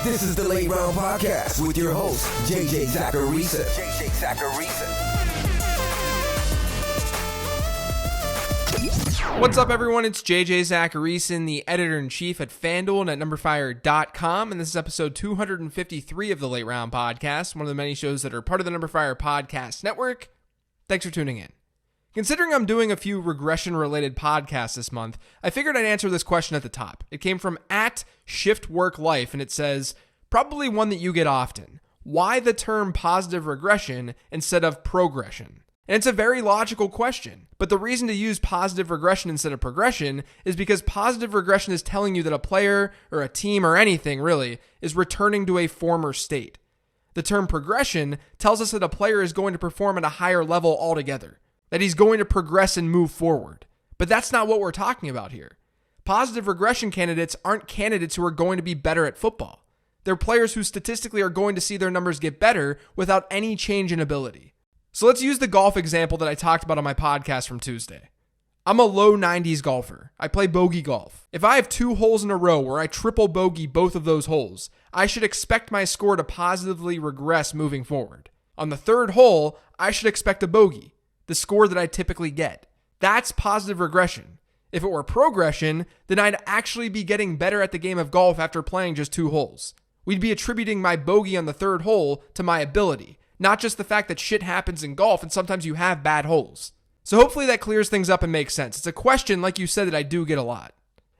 This is the Late Round Podcast with your host, JJ Zacharisa. What's up, everyone? It's JJ Zacharisa, the editor-in-chief at FanDuel and at NumberFire.com, and this is episode 253 of the Late Round Podcast, one of the many shows that are part of the NumberFire Podcast Network. Thanks for tuning in. Considering I'm doing a few regression-related podcasts this month, I figured I'd answer this question at the top. It came from @ShiftWorkLife, and it says, probably one that you get often. Why the term positive regression instead of progression? And it's a very logical question, but the reason to use positive regression instead of progression is because positive regression is telling you that a player or a team or anything really is returning to a former state. The term progression tells us that a player is going to perform at a higher level altogether, that he's going to progress and move forward. But that's not what we're talking about here. Positive regression candidates aren't candidates who are going to be better at football. They're players who statistically are going to see their numbers get better without any change in ability. So let's use the golf example that I talked about on my podcast from Tuesday. I'm a low 90s golfer. I play bogey golf. If I have 2 holes in a row where I triple bogey both of those holes, I should expect my score to positively regress moving forward. On the 3rd hole, I should expect a bogey, the score that I typically get. That's positive regression. If it were progression, then I'd actually be getting better at the game of golf after playing just 2 holes. We'd be attributing my bogey on the 3rd hole to my ability, not just the fact that shit happens in golf and sometimes you have bad holes. So hopefully that clears things up and makes sense. It's a question, like you said, that I do get a lot.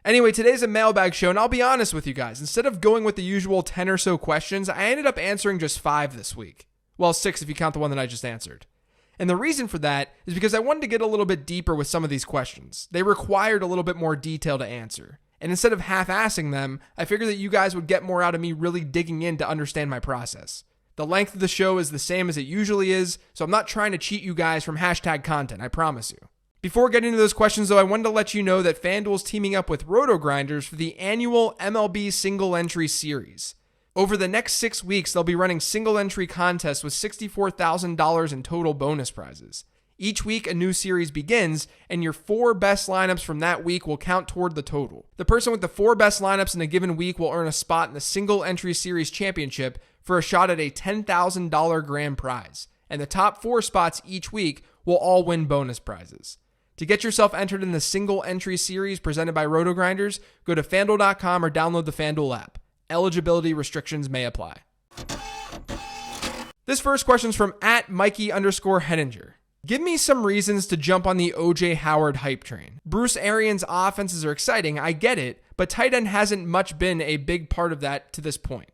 Anyway, today's a mailbag show, and I'll be honest with you guys. Instead of going with the usual 10 or so questions, I ended up answering just 5 this week. Well, 6 if you count the one that I just answered. And the reason for that is because I wanted to get a little bit deeper with some of these questions. They required a little bit more detail to answer. And instead of half-assing them, I figured that you guys would get more out of me really digging in to understand my process. The length of the show is the same as it usually is, so I'm not trying to cheat you guys from hashtag content, I promise you. Before getting into those questions, though, I wanted to let you know that FanDuel is teaming up with Roto-Grinders for the annual MLB Single Entry Series. Over the next 6 weeks, they'll be running single entry contests with $64,000 in total bonus prizes. Each week, a new series begins, and your 4 best lineups from that week will count toward the total. The person with the 4 best lineups in a given week will earn a spot in the single entry series championship for a shot at a $10,000 grand prize. And the top 4 spots each week will all win bonus prizes. To get yourself entered in the single entry series presented by Roto-Grinders, go to FanDuel.com or download the FanDuel app. Eligibility restrictions may apply. This first question is from @Mikey_Henninger. Give me some reasons to jump on the O.J. Howard hype train. Bruce Arians' offenses are exciting, I get it, but tight end hasn't much been a big part of that to this point.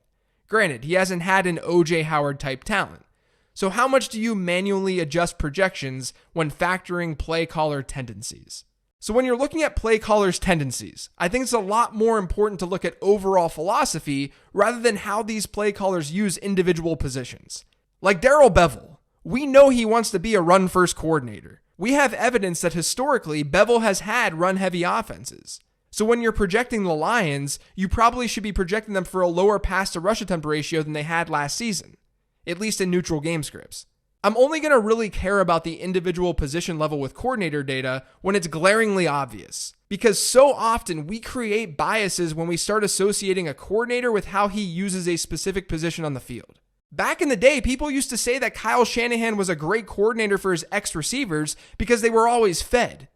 Granted, he hasn't had an O.J. Howard type talent. So how much do you manually adjust projections when factoring play caller tendencies? So when you're looking at play callers' tendencies, I think it's a lot more important to look at overall philosophy rather than how these play callers use individual positions. Like Darrell Bevell. We know he wants to be a run-first coordinator. We have evidence that historically, Bevell has had run-heavy offenses. So when you're projecting the Lions, you probably should be projecting them for a lower pass-to-rush attempt ratio than they had last season, at least in neutral game scripts. I'm only going to really care about the individual position level with coordinator data when it's glaringly obvious, because so often we create biases when we start associating a coordinator with how he uses a specific position on the field. Back in the day, people used to say that Kyle Shanahan was a great coordinator for his ex-receivers because they were always fed.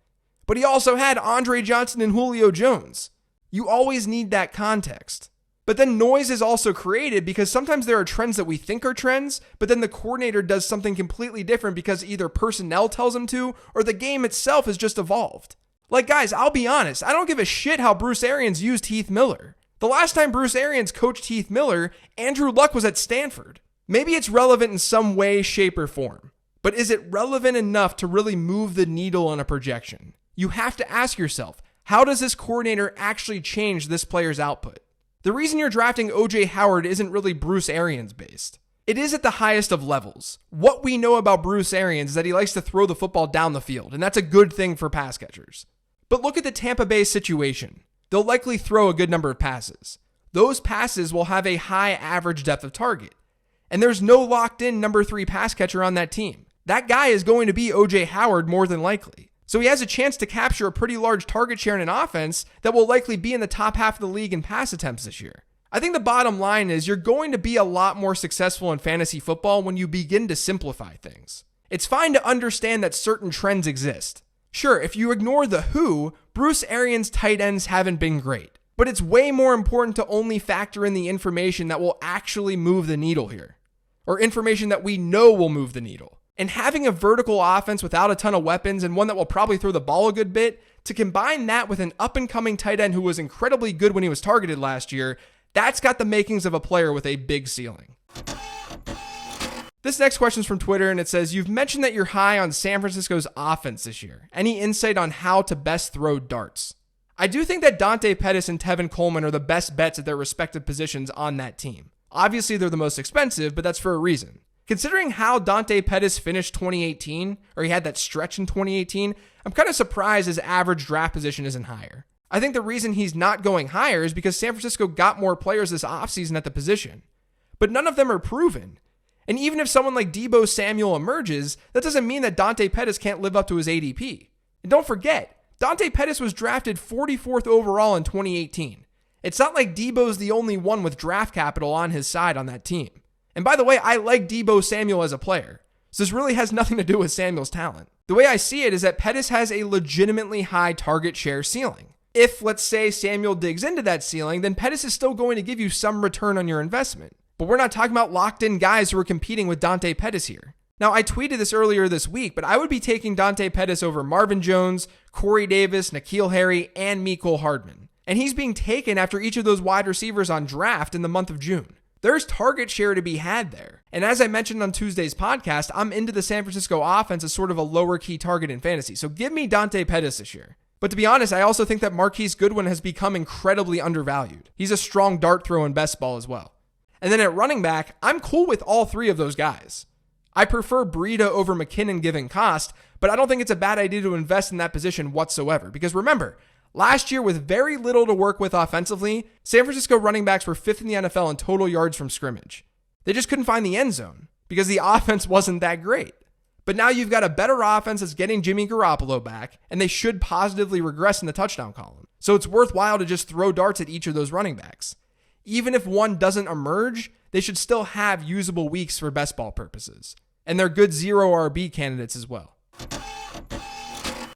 But he also had Andre Johnson and Julio Jones. You always need that context. But then noise is also created because sometimes there are trends that we think are trends, but then the coordinator does something completely different because either personnel tells him to or the game itself has just evolved. Like guys, I'll be honest, I don't give a shit how Bruce Arians used Heath Miller. The last time Bruce Arians coached Heath Miller, Andrew Luck was at Stanford. Maybe it's relevant in some way, shape, or form, but is it relevant enough to really move the needle on a projection? You have to ask yourself, how does this coordinator actually change this player's output? The reason you're drafting O.J. Howard isn't really Bruce Arians based. It is at the highest of levels. What we know about Bruce Arians is that he likes to throw the football down the field, and that's a good thing for pass catchers. But look at the Tampa Bay situation. They'll likely throw a good number of passes. Those passes will have a high average depth of target. And there's no locked-in number 3 pass catcher on that team. That guy is going to be O.J. Howard more than likely. So he has a chance to capture a pretty large target share in an offense that will likely be in the top half of the league in pass attempts this year. I think the bottom line is you're going to be a lot more successful in fantasy football when you begin to simplify things. It's fine to understand that certain trends exist. Sure, if you ignore the who, Bruce Arians' tight ends haven't been great. But it's way more important to only factor in the information that will actually move the needle here. Or information that we know will move the needle. And having a vertical offense without a ton of weapons and one that will probably throw the ball a good bit, to combine that with an up-and-coming tight end who was incredibly good when he was targeted last year, that's got the makings of a player with a big ceiling. This next question is from Twitter, and it says, you've mentioned that you're high on San Francisco's offense this year. Any insight on how to best throw darts? I do think that Dante Pettis and Tevin Coleman are the best bets at their respective positions on that team. Obviously, they're the most expensive, but that's for a reason. Considering how Dante Pettis finished 2018, or he had that stretch in 2018, I'm kind of surprised his average draft position isn't higher. I think the reason he's not going higher is because San Francisco got more players this offseason at the position. But none of them are proven. And even if someone like Deebo Samuel emerges, that doesn't mean that Dante Pettis can't live up to his ADP. And don't forget, Dante Pettis was drafted 44th overall in 2018. It's not like Deebo's the only one with draft capital on his side on that team. And by the way, I like Deebo Samuel as a player. So this really has nothing to do with Samuel's talent. The way I see it is that Pettis has a legitimately high target share ceiling. If, let's say, Samuel digs into that ceiling, then Pettis is still going to give you some return on your investment. But we're not talking about locked-in guys who are competing with Dante Pettis here. Now, I tweeted this earlier this week, but I would be taking Dante Pettis over Marvin Jones, Corey Davis, N'Keal Harry, and Mecole Hardman. And he's being taken after each of those wide receivers on draft in the month of June. There's target share to be had there. And as I mentioned on Tuesday's podcast, I'm into the San Francisco offense as sort of a lower key target in fantasy. So give me Dante Pettis this year. But to be honest, I also think that Marquise Goodwin has become incredibly undervalued. He's a strong dart throw in best ball as well. And then at running back, I'm cool with all three of those guys. I prefer Breida over McKinnon given cost, but I don't think it's a bad idea to invest in that position whatsoever. Because remember, last year with very little to work with offensively, San Francisco running backs were 5th in the NFL in total yards from scrimmage. They just couldn't find the end zone because the offense wasn't that great. But now you've got a better offense that's getting Jimmy Garoppolo back, and they should positively regress in the touchdown column. So it's worthwhile to just throw darts at each of those running backs. Even if one doesn't emerge, they should still have usable weeks for best ball purposes. And they're good 0 RB candidates as well.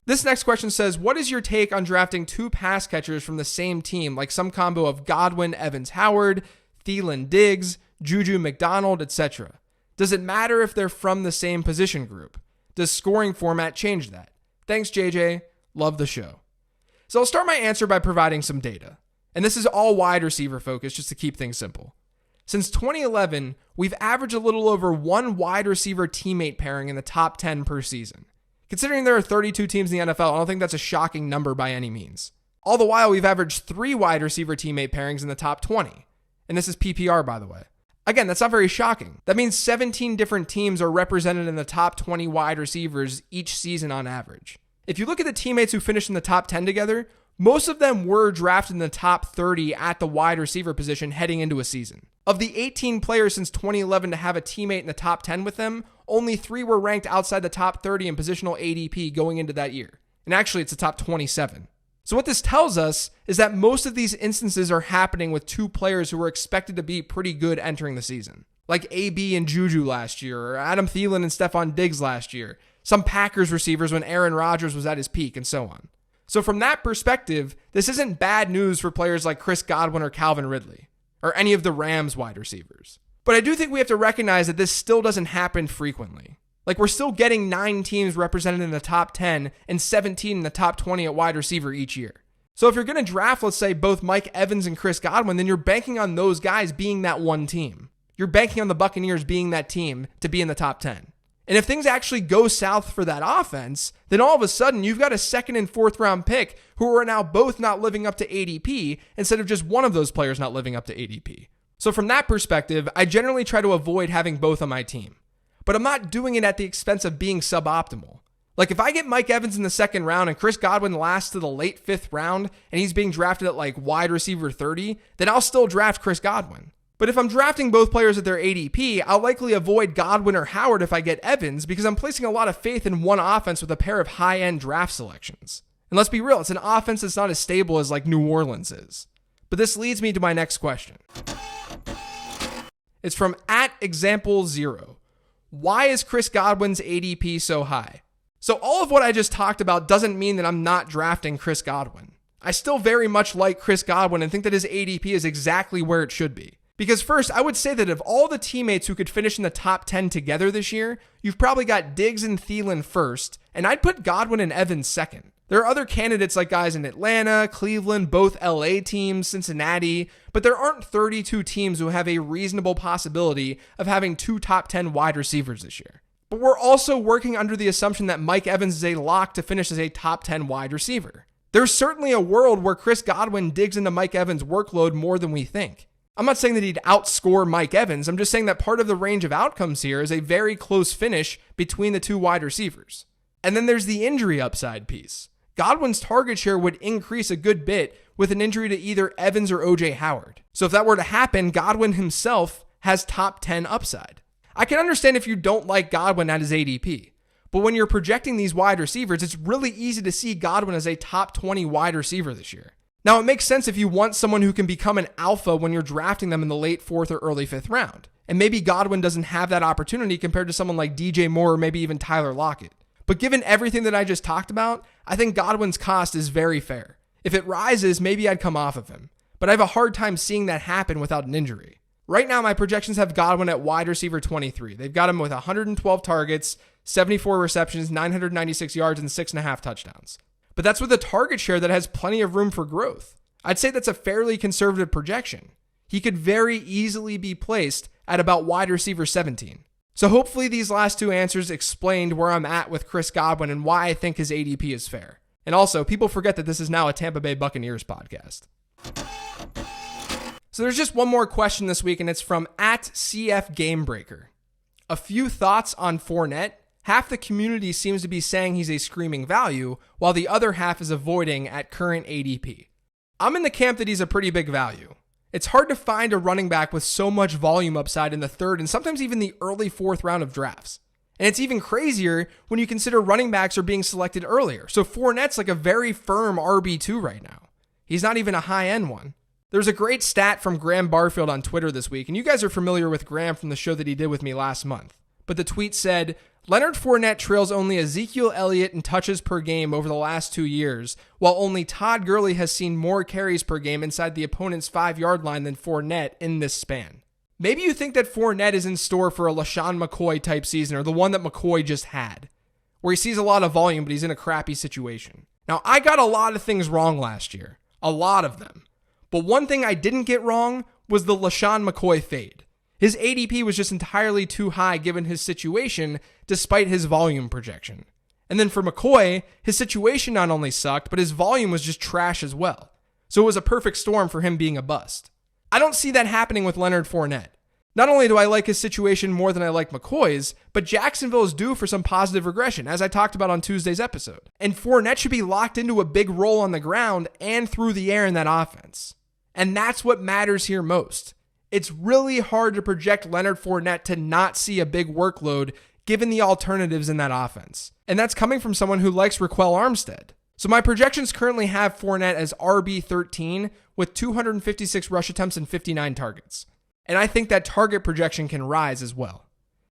This next question says, what is your take on drafting 2 pass catchers from the same team, like some combo of Godwin, Evans, Howard, Thielen, Diggs, Juju, McDonald, etc.? Does it matter if they're from the same position group? Does scoring format change that? Thanks, JJ. Love the show. So I'll start my answer by providing some data. And this is all wide receiver focused just to keep things simple. Since 2011, we've averaged a little over 1 wide receiver teammate pairing in the top 10 per season. Considering there are 32 teams in the NFL, I don't think that's a shocking number by any means. All the while, we've averaged 3 wide receiver teammate pairings in the top 20. And this is PPR, by the way. Again, that's not very shocking. That means 17 different teams are represented in the top 20 wide receivers each season on average. If you look at the teammates who finished in the top 10 together, most of them were drafted in the top 30 at the wide receiver position heading into a season. Of the 18 players since 2011 to have a teammate in the top 10 with them, only 3 were ranked outside the top 30 in positional ADP going into that year. And actually, it's the top 27. So what this tells us is that most of these instances are happening with 2 players who were expected to be pretty good entering the season. Like AB and Juju last year, or Adam Thielen and Stephon Diggs last year, some Packers receivers when Aaron Rodgers was at his peak, and so on. So from that perspective, this isn't bad news for players like Chris Godwin or Calvin Ridley, or any of the Rams wide receivers. But I do think we have to recognize that this still doesn't happen frequently. Like, we're still getting 9 teams represented in the top 10 and 17 in the top 20 at wide receiver each year. So if you're going to draft, let's say, both Mike Evans and Chris Godwin, then you're banking on those guys being that one team. You're banking on the Buccaneers being that team to be in the top 10. And if things actually go south for that offense, then all of a sudden you've got a 2nd and 4th round pick who are now both not living up to ADP instead of just one of those players not living up to ADP. So from that perspective, I generally try to avoid having both on my team. But I'm not doing it at the expense of being suboptimal. Like, if I get Mike Evans in the 2nd round and Chris Godwin lasts to the late 5th round and he's being drafted at like wide receiver 30, then I'll still draft Chris Godwin. But if I'm drafting both players at their ADP, I'll likely avoid Godwin or Howard if I get Evans because I'm placing a lot of faith in one offense with a pair of high-end draft selections. And let's be real, it's an offense that's not as stable as like New Orleans is. But this leads me to my next question. It's from @example0. Why is Chris Godwin's ADP so high? So all of what I just talked about doesn't mean that I'm not drafting Chris Godwin. I still very much like Chris Godwin and think that his ADP is exactly where it should be. Because first, I would say that of all the teammates who could finish in the top 10 together this year, you've probably got Diggs and Thielen first, and I'd put Godwin and Evans second. There are other candidates like guys in Atlanta, Cleveland, both LA teams, Cincinnati, but there aren't 32 teams who have a reasonable possibility of having 2 top 10 wide receivers this year. But we're also working under the assumption that Mike Evans is a lock to finish as a top 10 wide receiver. There's certainly a world where Chris Godwin digs into Mike Evans' workload more than we think. I'm not saying that he'd outscore Mike Evans. I'm just saying that part of the range of outcomes here is a very close finish between the 2 wide receivers. And then there's the injury upside piece. Godwin's target share would increase a good bit with an injury to either Evans or OJ Howard. So if that were to happen, Godwin himself has top 10 upside. I can understand if you don't like Godwin at his ADP, but when you're projecting these wide receivers, it's really easy to see Godwin as a top 20 wide receiver this year. Now, it makes sense if you want someone who can become an alpha when you're drafting them in the late 4th or early 5th round. And maybe Godwin doesn't have that opportunity compared to someone like DJ Moore or maybe even Tyler Lockett. But given everything that I just talked about, I think Godwin's cost is very fair. If it rises, maybe I'd come off of him. But I have a hard time seeing that happen without an injury. Right now, my projections have Godwin at wide receiver 23. They've got him with 112 targets, 74 receptions, 996 yards, and 6.5 touchdowns. But that's with a target share that has plenty of room for growth. I'd say that's a fairly conservative projection. He could very easily be placed at about wide receiver 17. So hopefully these last 2 answers explained where I'm at with Chris Godwin and why I think his ADP is fair. And also, people forget that this is now a Tampa Bay Buccaneers podcast. So there's just one more question this week, and it's from @CFGamebreaker. A few thoughts on Fournette. Half the community seems to be saying he's a screaming value, while the other half is avoiding at current ADP. I'm in the camp that he's a pretty big value. It's hard to find a running back with so much volume upside in the 3rd and sometimes even the early 4th round of drafts. And it's even crazier when you consider running backs are being selected earlier. So Fournette's like a very firm RB2 right now. He's not even a high-end one. There's a great stat from Graham Barfield on Twitter this week, and you guys are familiar with Graham from the show that he did with me last month. But the tweet said, Leonard Fournette trails only Ezekiel Elliott in touches per game over the last 2 years, while only Todd Gurley has seen more carries per game inside the opponent's 5-yard line than Fournette in this span. Maybe you think that Fournette is in store for a LaShawn McCoy type season, or the one that McCoy just had, where he sees a lot of volume, but he's in a crappy situation. Now, I got a lot of things wrong last year. A lot of them. But one thing I didn't get wrong was the LaShawn McCoy fade. His ADP was just entirely too high given his situation, despite his volume projection. And then for McCoy, his situation not only sucked, but his volume was just trash as well. So it was a perfect storm for him being a bust. I don't see that happening with Leonard Fournette. Not only do I like his situation more than I like McCoy's, but Jacksonville is due for some positive regression, as I talked about on Tuesday's episode. And Fournette should be locked into a big role on the ground and through the air in that offense. And that's what matters here most. It's really hard to project Leonard Fournette to not see a big workload given the alternatives in that offense. And that's coming from someone who likes Raquel Armstead. So my projections currently have Fournette as RB13 with 256 rush attempts and 59 targets. And I think that target projection can rise as well.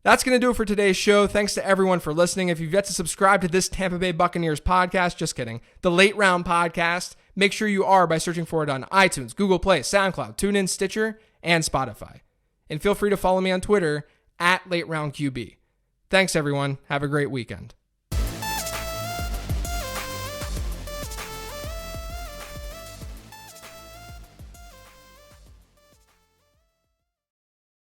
That's going to do it for today's show. Thanks to everyone for listening. If you've yet to subscribe to this Tampa Bay Buccaneers podcast, just kidding, the Late Round podcast, make sure you are by searching for it on iTunes, Google Play, SoundCloud, TuneIn, Stitcher, and Spotify. And feel free to follow me on Twitter @LateRoundQB. Thanks, everyone. Have a great weekend.